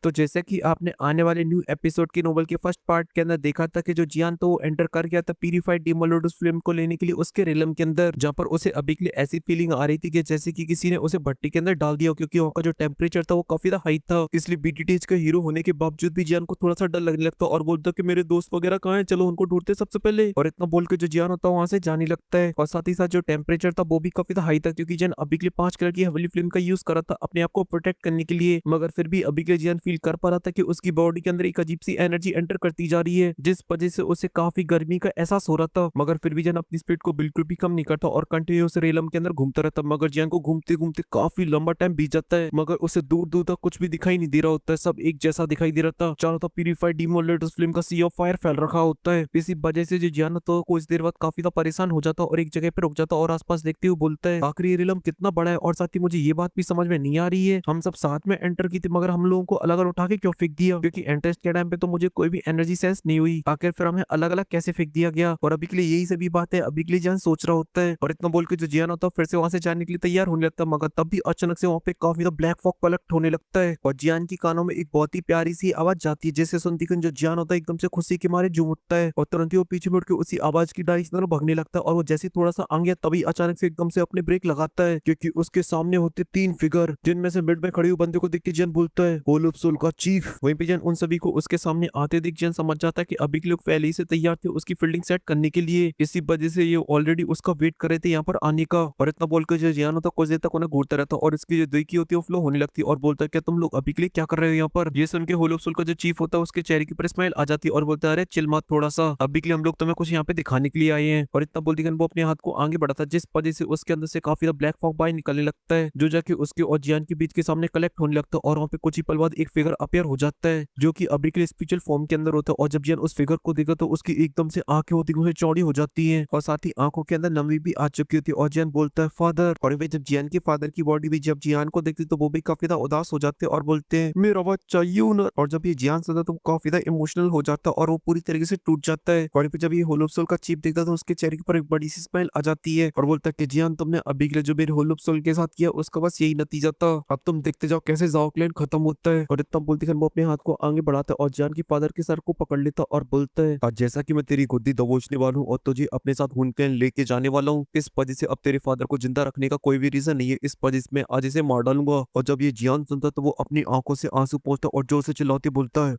तो जैसे कि आपने आने वाले न्यू एपिसोड की नोवेल के फर्स्ट पार्ट के अंदर देखा था कि जो जियान तो वो एंटर कर गया था प्यूरिफाइड डीमोलोडस फ्लेम को लेने के लिए उसके रिलम के अंदर, जहाँ पर उसे अभी के लिए ऐसी फीलिंग आ रही थी कि जैसे कि किसी ने उसे भट्टी के अंदर डाल दिया हो, क्योंकि वहाँ का जो टेम्परेचर था वो काफी ज्यादा हाई था। इसलिए बीटीटीएच का हीरो होने के बावजूद भी जियान को थोड़ा सा डर लगने लगता और बोलता कि मेरे दोस्त वगैरह कहाँ हैं, चलो उनको ढूंढते सबसे पहले। और इतना बोल के जो जियान होता है वहां से जाने लगता है। और साथ ही साथ जो टेम्परेचर था वो भी काफी ज्यादा हाई था, क्योंकि जियान अभी के लिए 5 कलर की हेवली फ्लेम का यूज करा था अपने आप को प्रोटेक्ट करने के लिए। मगर फिर भी अभी के लिए जियान फील कर पा रहा था कि उसकी बॉडी के अंदर एक अजीब सी एनर्जी एंटर करती जा रही है, जिस वजह से उसे काफी गर्मी का एहसास हो रहा था। मगर फिर भी जियान अपनी स्पीड को बिल्कुल भी कम नहीं करता और कंटिन्यूस रेलम के अंदर घूमता रहता। मगर जियान को घूमते घूमते काफी लंबा टाइम बीत जाता है, मगर उसे दूर दूर तक कुछ भी दिखाई नहीं दे रहा होता है। सब एक जैसा दिखाई दे रहा था। चारों तरफ प्यूरिफाइड डीमोलेटस फ्लेम का सी ऑफ फायर फैल रखा होता है। इसी वजह से जो जियान तो कुछ देर बाद काफी ज्यादा परेशान हो जाता और एक जगह पे रुक जाता और आसपास देखते हुए बोलता है, आखिर ये रिलम कितना बड़ा है। और साथ ही मुझे ये बात भी समझ में नहीं आ रही है, हम सब साथ में एंटर की थी मगर हम लोगों को अलग अलग उठा के क्यों फेंक दिया, क्योंकि एंट्रेंस के टाइम पे तो मुझे कोई भी एनर्जी सेंस नहीं हुई, आखिर फिर हमें अलग अलग कैसे फेंक दिया गया। और अभी के लिए यही सभी बातें अभी के लिए जियान सोच रहा होता है। और इतना बोल के जो जियान होता है फिर से वहां से जाने के लिए तैयार होने लगता है, मगर तब भी अचानक से वहां पे काफी ज्यादा ब्लैक फॉग कलेक्ट होने लगता है। और जियान की कानों में एक बहुत ही प्यारी सी आवाज जाती है, जिसे सुनती जो जियान होता है एकदम से खुशी के मारे झूम उठता है और तुरंत ही वो पीछे मुड़ के उसी आवाज की डायरेक्शन की तरफ भागने लगता है। और वो जैसे थोड़ा सा आगे तभी अचानक से एकदम से अपने ब्रेक लगाता है, क्योंकि उसके सामने होते 3 फिगर, जिनमें से मिड में खड़े हुए बंदे को देख के जियान बोलता है, होल ऑफ सोल का चीफ। वहीं पे जियान उन सभी को उसके सामने आते देख जियान समझ जाता है कि अभी के लोग पहले ही से तैयार थे उसकी फील्डिंग सेट करने के लिए। इसी वजह से ये ऑलरेडी उसका वेट कर रहे थे यहाँ पर आने का। और इतना बोलकर जो जियान होता कुछ देर तक उन्हें घूरता रहता और इसकी जो दिल की होती है वो फ्लो होने लगती है और बोलता है कि तुम लोग अभी के लिए क्या कर रहे हो यहाँ पर। ये सुन के होल ऑफ सोल का जो चीफ होता है उसके चेहरे की पर स्माइल आ जाती है और बोलता है, अरे चिल मत, थोड़ा सा अभी के लिए हम लोग तुम्हें कुछ यहाँ पे दिखाने के लिए आए हैं। और इतना बोलती वो अपने हाथ को आगे बढ़ाता है, जिस वजह से उसके अंदर से काफी ब्लैक फॉग बाहर निकलने लगता है, जो जाके उसके और जियान के बीच के सामने कलेक्ट होने लगता है। और वहाँ पे कुछ ही पल बाद एक फिगर अपियर हो जाता है, जो कि अभी के लिए स्पिरिचुअल फॉर्म के अंदर होता है। और जब जियान उस फिगर को देखा तो उसकी एकदम से आंखें होती है चौड़ी हो जाती है और साथ ही आंखों के अंदर नमी भी आ चुकी होती है। और जियान बोलता है, फादर। और वे जब जियान के फादर की बॉडी भी जब जियान को देखती तो वो भी काफी ज्यादा उदास हो जाते हैं और बोलते हैं, मेरा बच्चा यूनर। और जब ये जियान सुनता तो वो काफी ज्यादा इमोशनल हो जाता है और वो पूरी तरीके से टूट जाता है। और फिर जब ये होल ऑफ सोल का चीफ देखता तो उसके चेहरे पर एक बड़ी सी स्माइल आ जाती है और बोलता है कि जियान, तुमने अभी के लिए जो मेरे होल ऑफ सोल के साथ किया उसका बस यही नतीजा था, अब तुम देखते जाओ कैसे जाओ क्लैन खत्म होता है। और इतना बोलते वो अपने हाथ को आगे बढ़ाता है और जियान के फादर के सर को पकड़ लेता और बोलता है, आज जैसा कि मैं तेरी गोदी दबोचने वाला हूँ और तुझे अपने साथ हुन क्लैन लेके जाने वाला हूँ, इस वजह से अब तेरे फादर को जिंदा रखने का कोई भी रीजन नहीं है, इस वजह से मैं आज इसे मार डालूंगा। और जब ये जियान सुनता तो वो अपनी आंखों से आंसू पोंछता और जोर से चिल्लाते बोलता है,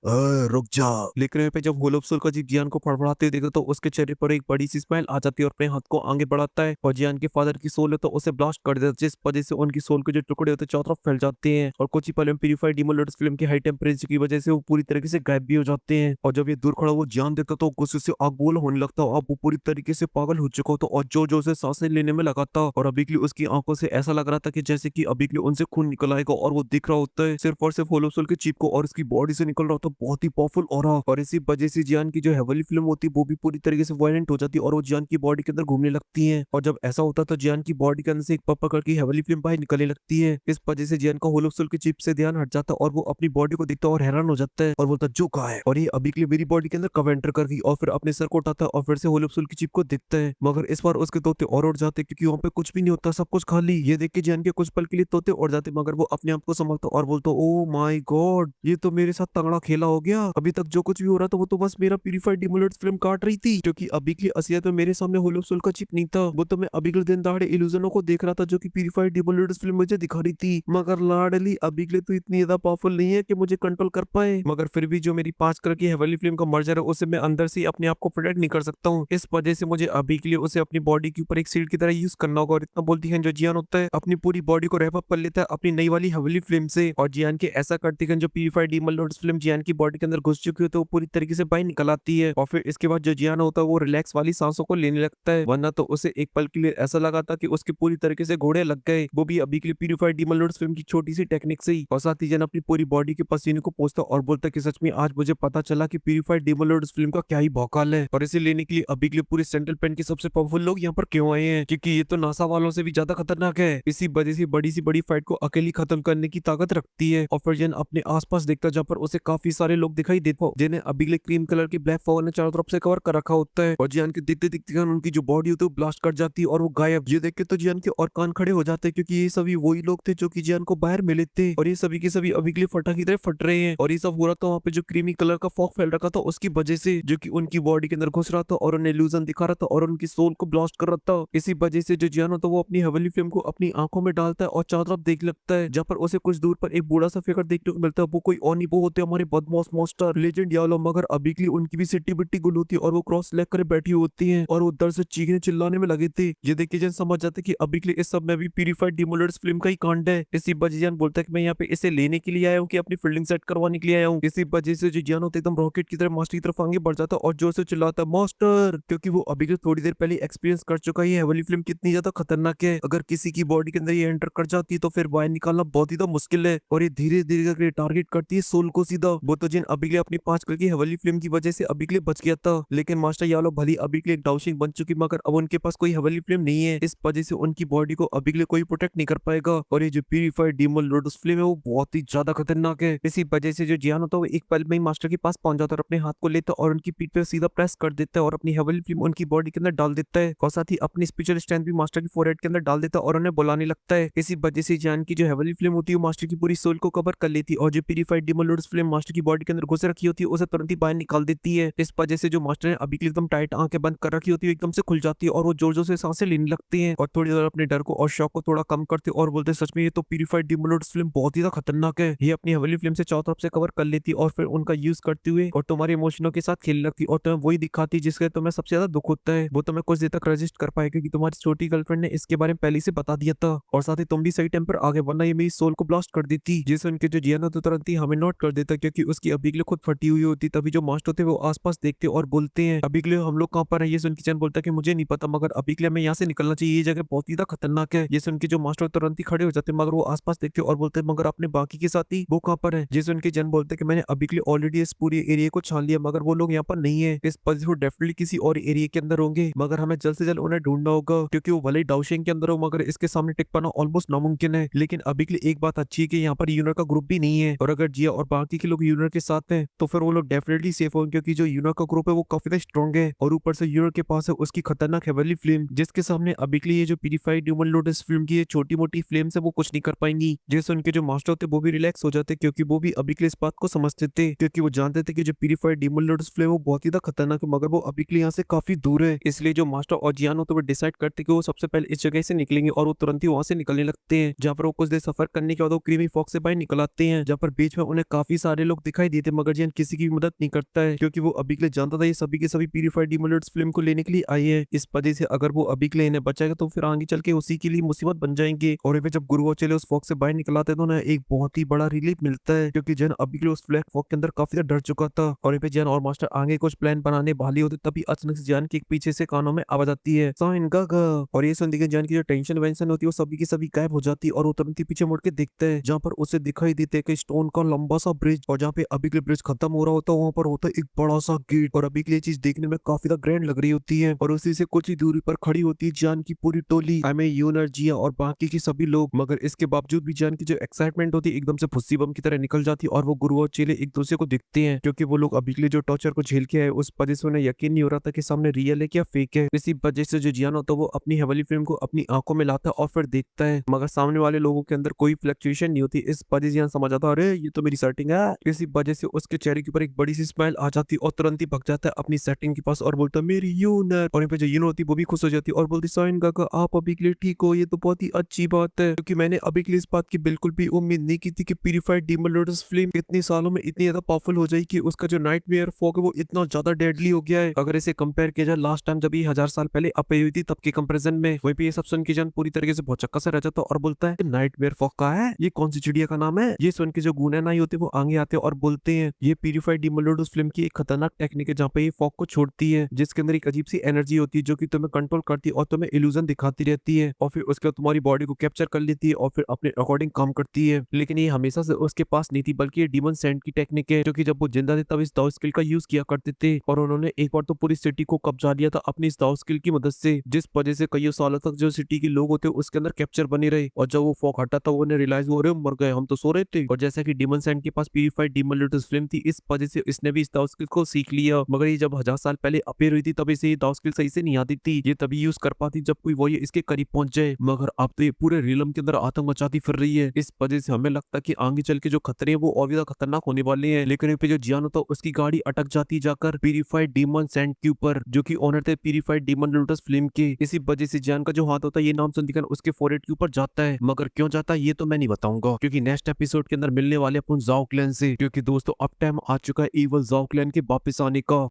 रुक जा। लेकिन यहाँ पे जब होल ऑफ सोल का जीव जियान को फड़फड़ाते हुए देखता तो उसके चेहरे पर एक बड़ी सी स्माइल आ जाती है और अपने हाथ को आगे बढ़ाता है और जियान के फादर की सोल है तो उसे ब्लास्ट कर देता है, जिस वजह से उनकी सोल के जो टुकड़े होते हैं चारों तरफ फैल जाते हैं। और कुछ ही पल में प्यूरिफाइड डीमोलोटस फिल्म की हाई टेम्परेचर की वजह से वो पूरी तरीके से गायब भी हो जाते हैं। और जब ये दूर खड़ा वो जियान देखता तो गुस्से से आग बबूला होने लगता है। अब वो पूरी तरीके से पागल हो चुका होता और जोर जोर से सांसें लेने में लगा था और अभी के लिए उसकी आंखों से ऐसा लग रहा था कि जैसे कि अभी के लिए उनसे खून निकल आएगा। और वो दिख रहा होता है सिर्फ और सिर्फ होल ऑफ सोल के चिप को और इसकी बॉडी से निकल रहा होता है बहुत ही पावरफुल ऑरा। और इसी वजह से जियान की जो हेवली फिल्म होती है वो भी पूरी तरीके से वायलेंट हो जाती है और वो जियान की बॉडी के अंदर घूमने लगती है। और जब ऐसा होता तो जियान की बॉडी के अंदर से एक पर्पल कलर की हेवली फिल्म बाहर निकलने लगती है। इस वजह से जियान का होल ऑफ सोल के चिप से ध्यान हट जाता है और वो अपनी बॉडी को देखता है और हैरान हो जाता है और बोलता है, जो कहा है और ये अभी के लिए मेरी बॉडी के अंदर कब एंटर कर गई। और फिर अपने सर को उठाता है और फिर से होल ऑफ सोल की चिप को देखता है, मगर इस बार उसके तोते और उड़ जाते क्योंकि वहाँ पे कुछ भी नहीं होता, सब कुछ खाली। ये देख के जियान के कुछ पल के लिए तोते उड़ जाते मगर वो अपने आप को संभालता और बोलता, ओ माय गॉड, ये तो मेरे साथ तगड़ा खेला हो गया। अभी तक जो कुछ भी हो रहा था वो तो बस मेरा प्यूरिफाइड डीमोलेट्स फिल्म काट रही थी, क्योंकि अभी की असलियत में मेरे सामने होल ऑफ सोल का चिप नहीं था, वो तो मैं अभी के दिन दहाड़े इल्यूजनों को देख रहा था जो कि प्यूरिफाइड डीमोलेट्स फिल्म मुझे दिखा रही थी। मगर लाडली अभी के लिए तो इतनी ज्यादा पावरफुल नहीं है कि मुझे कंट्रोल कर पाए, मगर फिर भी जो मेरी 5 कलर की हेवली फिल्म का मर्जर है उसे मैं अंदर से अपने आप को प्रोटेक्ट नहीं कर सकता हूँ। इस वजह से मुझे अभी के लिए उसे अपनी बॉडी के ऊपर एक सील्ड की तरह यूज करना होगा। और इतना बोलती है जो जियान होता है अपनी पूरी बॉडी को रैप अप कर लेता है अपनी नई वाली हेवली फिल्म से। और जियान के ऐसा करती है जो प्यूरिफाइड डीमोलेट्स फिल्म जियान की बॉडी के अंदर घुस चुकी है तो वो पूरी तरीके से बाहर निकल आती है। और फिर इसके बाद जो जियान होता है वो रिलैक्स वाली सांसों को लेने लगता है, वरना तो उसे एक पल के लिए ऐसा लगा था कि उसके पूरी तरीके से घोड़े लग गए, वो भी अभी के लिए प्यूरिफाइड डीमोलेट्स फिल्म की छोटी सी टेक्निक से ही। और साथ ही जियान अपनी पूरी बॉडी के पसीने को पोंछता और बोलता कि सच में आज मुझे पता चला कि प्यूरिफाइड डीमोलेट्स फिल्म का क्या ही भौकाल है और इसे लेने के लिए अभी के लिए पूरे सेंट्रल पेन के सबसे पावरफुल लोग यहाँ पर क्यों आए हैं, क्योंकि ये तो नासा वालों से भी ज्यादा खतरनाक है। इसी वजह से बड़ी सी बड़ी फाइट को अकेली खत्म करने की ताकत रखती है। और फिर जियान अपने आसपास देखता जहाँ पर उसे काफी सारे लोग दिखाई देते हो जिन्हें अभी के लिए क्रीम कलर की ब्लैक फॉग ने चारों तरफ से कवर कर रखा होता है। और जियान के दिखते दिखते उनकी जो बॉडी होती है ब्लास्ट कर जाती है और वो गायब। ये देख के तो जियान के और कान खड़े हो जाते हैं, क्योंकि ये सभी वही लोग थे जो कि जियान को बाहर मिले थे और ये सभी के सभी अभी के लिए पराठा की तरह फट रहे हैं। और ये सब हो रहा था वहाँ पे जो क्रीमी कलर का फॉग फैल रखा था उसकी वजह से, जो कि उनकी बॉडी के अंदर घुस रहा था और उन्हें इल्यूजन दिखा रहा था और उनकी सोल को ब्लास्ट कर रहा था। इसी वजह से जो जियान होता है वो अपनी हेवनली फ्लेम को अपनी आंखों में डालता है और चारों तरफ देख लगता है, जहाँ पर उसे कुछ दूर पर एक बूढ़ा सा फिगर देखने को मिलता है। वो कोई और नहीं, वो होते हैं हमारे बदमाश मास्टर लेजेंड यालो। मगर अभी के लिए उनकी भी सिट्टी बिट्टी गुल होती है और वो क्रॉस लेग कर बैठी होती है और वो दर्द से चीखने चिल्लाने में लगे थे। ये देख के जन समझ जाते कि अभी के लिए इस सब में भी प्यूरिफाइड डिमोलर्स फिल्म का ही कांड है। इसी वजह जन बोलता है कि मैं यहाँ पे इसे लेने के लिए आया हूँ, कि अपनी फील्डिंग सेट करवाने के लिए आया हूँ। इसी वजह से जो जियान होता है एकदम रॉकेट की तरह मास्टर की तरफ आगे बढ़ जाता है और जोर से चिल्लाता है मास्टर, क्योंकि वो अभी के थोड़ी देर पहले एक्सपीरियंस कर चुका है ये वाली फिल्म कितनी ज्यादा खतरनाक है। अगर किसी की बॉडी के अंदर ये एंटर कर जाती है तो फिर बाहर निकालना बहुत ही तो मुश्किल है और ये धीरे धीरे करके टारगेट करती है सोल को सीधा। वो तो जिन अभी के लिए अपनी 5 कल की हवेली फिल्म की वजह से अभी के लिए बच गया था, लेकिन मास्टर यालो भली अभी के लिए डाउशिंग बन चुकी, मगर अब उनके पास कोई हवेली फिल्म नहीं है। इस वजह से उनकी बॉडी को अभी के लिए कोई प्रोटेक्ट नहीं कर पाएगा और ये जो प्यूरिफाइड डीमन लोडस फिल्म है वो बहुत ही ज्यादा खतरनाक है। इसी वजह से जो जियान होता है वो एक पल में ही मास्टर के पास पहुंच जाता है और अपने हाथ को लेता है और उनकी पीठ पे सीधा प्रेस कर देता है और अपनी हवेली फिल्म उनकी बॉडी के अंदर डाल देता है और साथ ही अपनी स्पिरिचुअल स्ट्रेंथ भी मास्टर की फोरहेड के अंदर डाल देता है और उन्हें बुलाने लगता है। इसी वजह से जियान की जो हेवनली फिल्म होती है मास्टर की पूरी सोल को कवर कर लेती है और जो purified demon ludus film master की बॉडी के अंदर घुस रखी होती है उसे तुरंत ही बाहर निकाल देती है। इस वजह से जो मास्टर ने अभी के लिए एकदम टाइट आंखें बंद कर रखी होती है एकदम से खुल जाती है और वो जोर जोर से सांसें लेने लगती हैं और थोड़ी देर अपने डर को और शौक को थोड़ा कम करते और बोलते सच में ये तो प्यूरिफाइड डीमन लोडस फिल्म बहुत ही खतरनाक है। ये अपनी हेवनली फिल्म से चारों तरफ से कवर कर लेती और फिर उनका यूज करते हुए और तुम्हारे इमोशनों के साथ खेलने लगती और तुम्हें वही दिखाती जिसके तुम्हें सबसे ज्यादा दुख होता है। वो तुम्हें कुछ देर तक रजिस्ट कर पाएगा क्योंकि तुम्हारी छोटी गर्लफ्रेंड ने इसके बारे में पहले से बता दिया था और साथ ही तुम भी सही टाइम पर आगे, वरना ये मेरी सोल को ब्लास्ट कर देती। जिसे उनके जो जियान तो तुरंत ही हमें नोट कर देता क्योंकि उसकी अभी के लिए खुद फटी हुई होती। तभी जो मास्टर थे वो आसपास देखते और बोलते हैं अभी के लिए हम लोग कहाँ पर है। ये सुन के जियान बोलता है कि मुझे नहीं पता, मगर अभी के लिए हमें यहाँ से निकलना चाहिए, ये जगह बहुत ही खतरनाक है। ये सुन के जो मास्टर तुरंत ही खड़े हो जाते मगर वो आसपास देखते और बोलते मगर अपने बाकी के साथी वो कहाँ पर है। जिसे उनके जन बोलते कि मैंने अभी के लिए ऑलरेडी इस पूरे एरिया को छान लिया मगर वो लोग यहाँ पर नहीं है। इस पर वो डेफिनेटली किसी और एरिया के अंदर होंगे मगर हमें जल्द से जल्द उन्हें ढूंढना होगा क्योंकि वो भले ही डाउशिंग के अंदर हो मगर इसके सामने टिक पाना ऑलमोस्ट नामुमकिन है। लेकिन अभी के लिए एक बात अच्छी है कि यहाँ पर यूनर का ग्रुप भी नहीं है और अगर जिया और बाकी के लोग यूनर के साथ हैं तो फिर वो लोग डेफिनेटली सेफ होंगे क्योंकि जो यूनर का ग्रुप है वो काफी स्ट्रॉन्ग है और ऊपर से यूनर के पास है उसकी खतरनाक हेवनली फ्लेम जिसके सामने अभी के लिए जो प्यूरिफाइड ह्यूमन लोटस फिल्म की छोटी मोटी फ्लेम्स है वो कुछ नहीं कर पाएंगी। जैसे उनके जो मास्टर होते वो भी रिलैक्स हो जाते क्योंकि वो भी अभी के लिए इस बात को समझते थे क्योंकि वो जानते थे कि जो प्यूरिफाइड ह्यूमन लोटस फ्लेम वो बहुत ही खतरनाक है मगर वो अभी के लिए यहाँ से काफी दूर है। इसलिए जो मास्टर और जियान होते वो डिसाइड करते कि वो सबसे पहले इस जगह से निकलेंगे और वो तुरंत ही वहां से निकलने लगते हैं जहाँ पर वो कुछ देर सफर करने के बाद वो क्रीमी फॉग से बाहर निकल आते हैं जहाँ पर बीच में उन्हें काफी सारे लोग दिखाई देते मगर जियान किसी की भी मदद नहीं करता है क्योंकि वो अभी के लिए जानता था ये सभी के सभी प्यूरिफाइड ह्यूमन लोटस फिल्म को लेने के लिए आई है। इस वजह से अगर वो अभी के लिए इन्हें बचाएगा तो फिर आगे चल के उसी के लिए मुसीबत बन जाएंगे। और ये जब गुरुओं चले उस फॉग से बाहर निकल आते तो उन्हें एक बहुत ही बड़ा रिलीफ मिलता है क्योंकि जैन अभी के लिए उस ब्लैक फॉग के अंदर काफी ज्यादा डर चुका था और ये जैन और मास्टर आगे कुछ प्लान बनाने वाले होते तभी अचानक से जैन के पीछे से कानों में आवाज आती है साइन गागा और ये सुन के जैन की जो टेंशन वेंशन होती है वो सभी की सभी गायब हो जाती है और वो तुरंत ही पीछे मुड़ के देखता है जहाँ पर उसे दिखाई देते है कि स्टोन का लंबा सा ब्रिज और जहाँ पे अभी के लिए ब्रिज खत्म हो रहा होता है वहाँ पर होता है एक बड़ा सा गेट और अभी के लिए चीज देखने में काफी ज्यादा ग्रैंड लग रही होती है और उसी से कुछ ही दूरी पर खड़ी होती है जान की पूरी टोली आई में यूनर जिया और बाकी के सभी लोग। मगर इसके बावजूद भी जान की जो एक्साइटमेंट होती है एकदम से फुस्सी बम की तरह निकल जाती है और वो गुरु और चेले एक दूसरे को दिखते हैं क्योंकि वो लोग अभी के लिए जो टॉर्चर को झेल के आए उस वजह से उन्हें यकीन नहीं हो रहा था कि सामने रियल है क्या फेक है। इसी वजह से जो जियान होता है वो अपनी हेवनली फिल्म को अपनी आंखों में लाता है और फिर देखता है मगर सामने वाले लोगों के अंदर कोई फ्लक्चुएशन नहीं होती। इस वजह से जियान समझ आता है अरे ये तो मेरी सेटिंग है। इसी वजह से उसके चेहरे के ऊपर एक बड़ी सी स्माइल आ जाती है और तुरंत ही भग जाता है अपनी सेटिंग के पास और बोलता है मेरी यूनर और यहाँ पे जो यूनर होती है वो भी खुश हो जाती है और बोलती साइन काका आप अभी के लिए ठीक हो, ये तो बहुत ही अच्छी बात है क्योंकि मैंने अभी के लिए इस बात की बिल्कुल भी उम्मीद नहीं की थी कि प्यूरिफाइड डीमन लोटस फिल्म इतने सालों में इतनी ज्यादा पावरफुल हो जाएगी कि उसका जो नाइटमेयर फॉग है वो इतना ज्यादा डेडली हो गया है। अगर इसे कंपेयर किया जाए लास्ट टाइम जब ये 1000 साल पहले अपी हुई थी तब के कंपेरिजन में वहीं पे ये सब सुन के जान पूरी तरीके से बहुत चक्का से रह जाता और बोलता है नाइटमेयर फॉग का है, ये कौन सी चिड़िया का नाम है। ये सुन के जो गुना नाई होते वो आगे आते और बोलते हैं ये प्यूरिफाइड डीमन लोटस फिल्म की एक खतरनाक टेक्निक है जहाँ पे ये फॉग को छोड़ती है जिसके अंदर एक अजीब सी एनर्जी होती है जो कि तुम्हें कंट्रोल करती है और तुम्हें इल्यूजन दिखाती रहती है और फिर उसके बाद तुम्हारी बॉडी को कैप्चर कर लेती है और फिर अपने अकॉर्डिंग काम करती है। लेकिन ये हमेशा से उसके पास नहीं थी बल्कि ये डीमन सेंड की टेक्निक है क्योंकि जब वो जिंदा थे तब इस दाव स्किल का यूज किया करते थे और उन्होंने एक बार तो पूरी सिटी को कब्जा लिया था अपनी इस दाव स्किल की मदद से जिस वजह से कई सालों तक जो सिटी के लोग होते उसके अंदर कैप्चर बने रहे और जब वो फॉग हटा था उन्हें रियलाइज हो रहे मर गए हम तो सो रहे थे। और जैसा कि डीमन सेंड के पास प्यूरिफाइड डीमन लोटस फिल्म थी इस वजह से इसने भी इस दाव स्किल को सीख लिया मगर ये जब 1000 साल पहले अपेयर हुई थी तब इसे ये दाव स्किल सही से नहीं आती थी, ये तभी यूज कर पाती जब कोई वो ये इसके करीब पहुंच जाए। मगर अब तो ये पूरे रियलम के अंदर आतंक मचाती फिर रही है। इस वजह से हमें लगता है कि आगे चल चल के जो खतरे हैं वो और भी ज्यादा खतरनाक होने वाले हैं। लेकिन पे जो जियान होता है उसकी गाड़ी अटक जाती है जाकर प्यूरिफाइड डीमन सैंड के ऊपर, जो कि ओनर थे प्यूरिफाइड डीमन लोटस फ्लेम के। इसी वजह से जियान का जो हाथ होता है ये नाम सुनकर उसके फोrehead के ऊपर जाता है, मगर क्यों जाता है ये तो मैं नहीं बताऊंगा, क्योंकि नेक्स्ट एपिसोड के अंदर मिलने वाले अपन जाओ क्लैन से। क्योंकि दोस्तों अब टाइम आ चुका है इवल जाओ क्लैन के वापस आने का।